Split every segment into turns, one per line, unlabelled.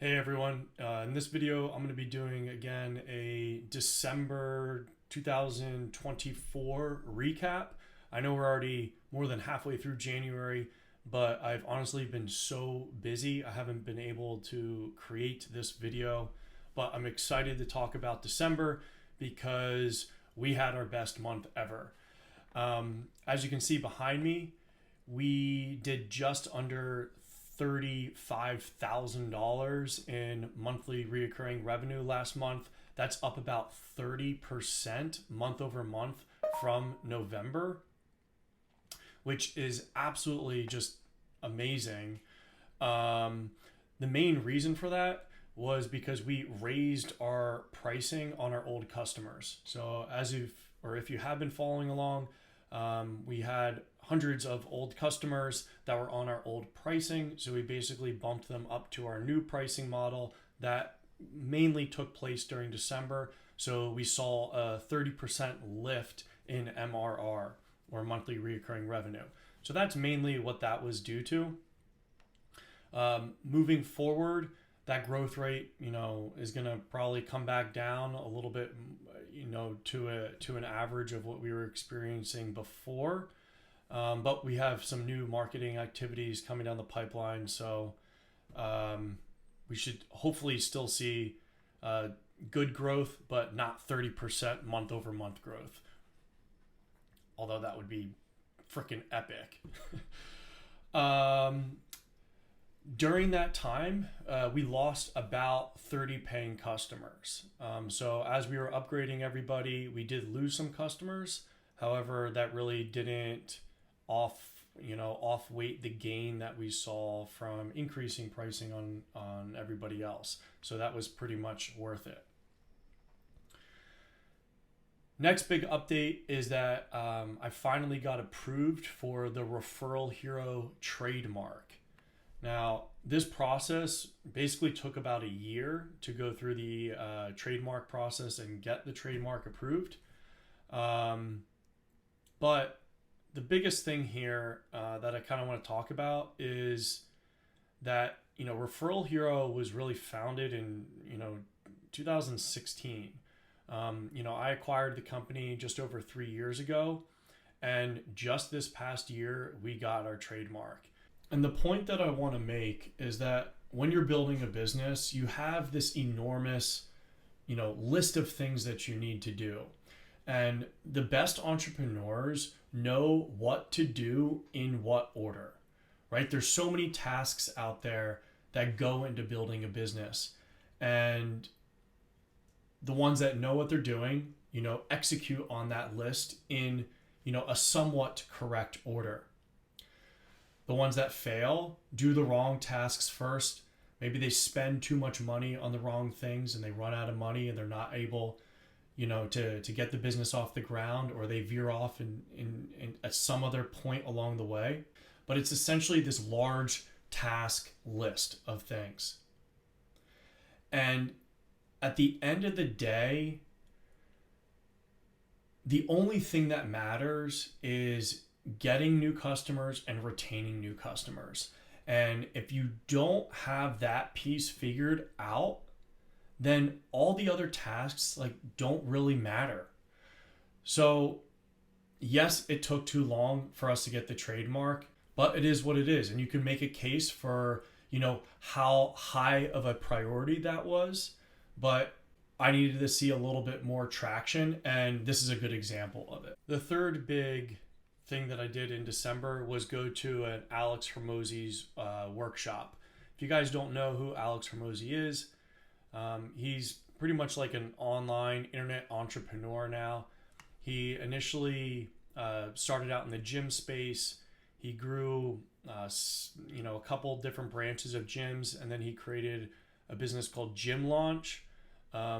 Hey everyone, in this video I'm going to be doing again a December 2024 recap. I know we're already more than halfway through January, but I've honestly been so busy I haven't been able to create this video. But I'm excited to talk about December because we had our best month ever. As you can see behind me, we did just under $35,000 in monthly reoccurring revenue last month. That's up about 30% month over month from November, which is absolutely just amazing. The main reason for that was because we raised our pricing on our old customers. So if you have been following along, we had hundreds of old customers that were on our old pricing. So we basically bumped them up to our new pricing model that mainly took place during December. So we saw a 30% lift in MRR, or monthly recurring revenue. So that's mainly what that was due to. Moving forward, that growth rate, is going to probably come back down a little bit, to an average of what we were experiencing before. But we have some new marketing activities coming down the pipeline, so we should hopefully still see good growth, but not 30% month over month growth. Although that would be freaking epic. During that time, we lost about 30 paying customers. So as we were upgrading everybody, we did lose some customers. However, that really didn't off-weight the gain that we saw from increasing pricing on everybody else. So that was pretty much worth it. Next big update is that I finally got approved for the ReferralHero trademark. Now, this process basically took about a year to go through the trademark process and get the trademark approved. But the biggest thing here that I kind of want to talk about is that, ReferralHero was really founded in, 2016. I acquired the company just over 3 years ago, and just this past year, we got our trademark. And the point that I want to make is that when you're building a business, you have this enormous, list of things that you need to do. And the best entrepreneurs know what to do in what order, right? There's so many tasks out there that go into building a business. And the ones that know what they're doing, execute on that list in, a somewhat correct order. The ones that fail do the wrong tasks first. Maybe they spend too much money on the wrong things and they run out of money and they're not able, to get the business off the ground, or they veer off in at some other point along the way. But it's essentially this large task list of things. And at the end of the day, the only thing that matters is getting new customers and retaining new customers. And if you don't have that piece figured out, then all the other tasks don't really matter. So yes, it took too long for us to get the trademark, but it is what it is. And you can make a case for, how high of a priority that was, but I needed to see a little bit more traction, and this is a good example of it. The third big thing that I did in December was go to an Alex Hormozi's workshop. If you guys don't know who Alex Hormozi is, he's pretty much like an online internet entrepreneur now. He initially started out in the gym space. He grew, a couple different branches of gyms, and then he created a business called Gym Launch,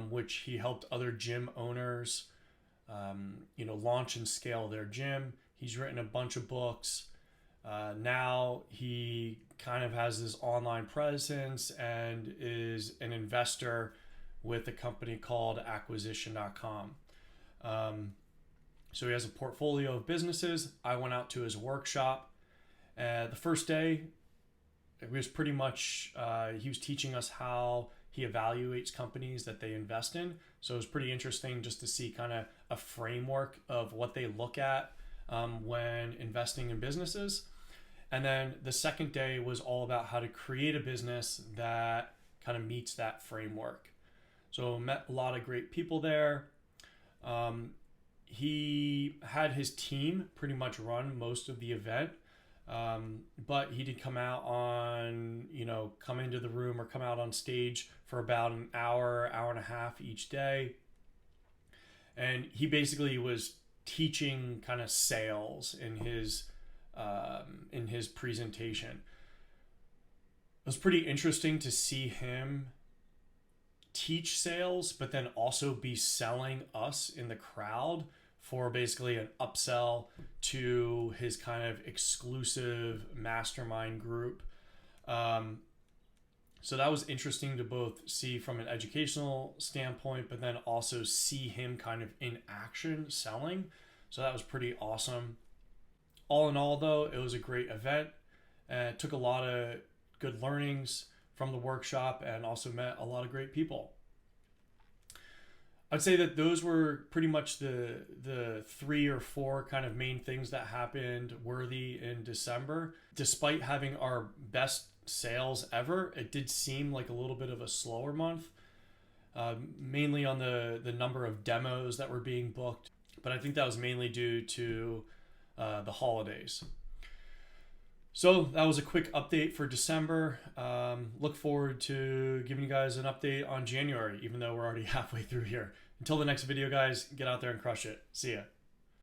which he helped other gym owners, launch and scale their gym. He's written a bunch of books. Now he kind of has this online presence and is an investor with a company called acquisition.com. So he has a portfolio of businesses. I went out to his workshop. The first day, it was pretty much, he was teaching us how he evaluates companies that they invest in. So it was pretty interesting just to see kind of a framework of what they look at when investing in businesses. And then the second day was all about how to create a business that kind of meets that framework. So met a lot of great people there. He had his team pretty much run most of the event. But he did come out on, come into the room or come out on stage for about an hour, hour and a half each day. And he basically was teaching kind of sales in his presentation. It was pretty interesting to see him teach sales, but then also be selling us in the crowd for basically an upsell to his kind of exclusive mastermind group. So that was interesting to both see from an educational standpoint, but then also see him kind of in action selling. So that was pretty awesome. All in all, though, it was a great event. It took a lot of good learnings from the workshop and also met a lot of great people. I'd say that those were pretty much the 3 or 4 kind of main things that happened worthy in December. Despite having our best sales ever, it did seem like a little bit of a slower month, mainly on the number of demos that were being booked. But I think that was mainly due to the holidays. So that was a quick update for December. Look forward to giving you guys an update on January, even though we're already halfway through here. Until the next video, guys, get out there and crush it. See ya.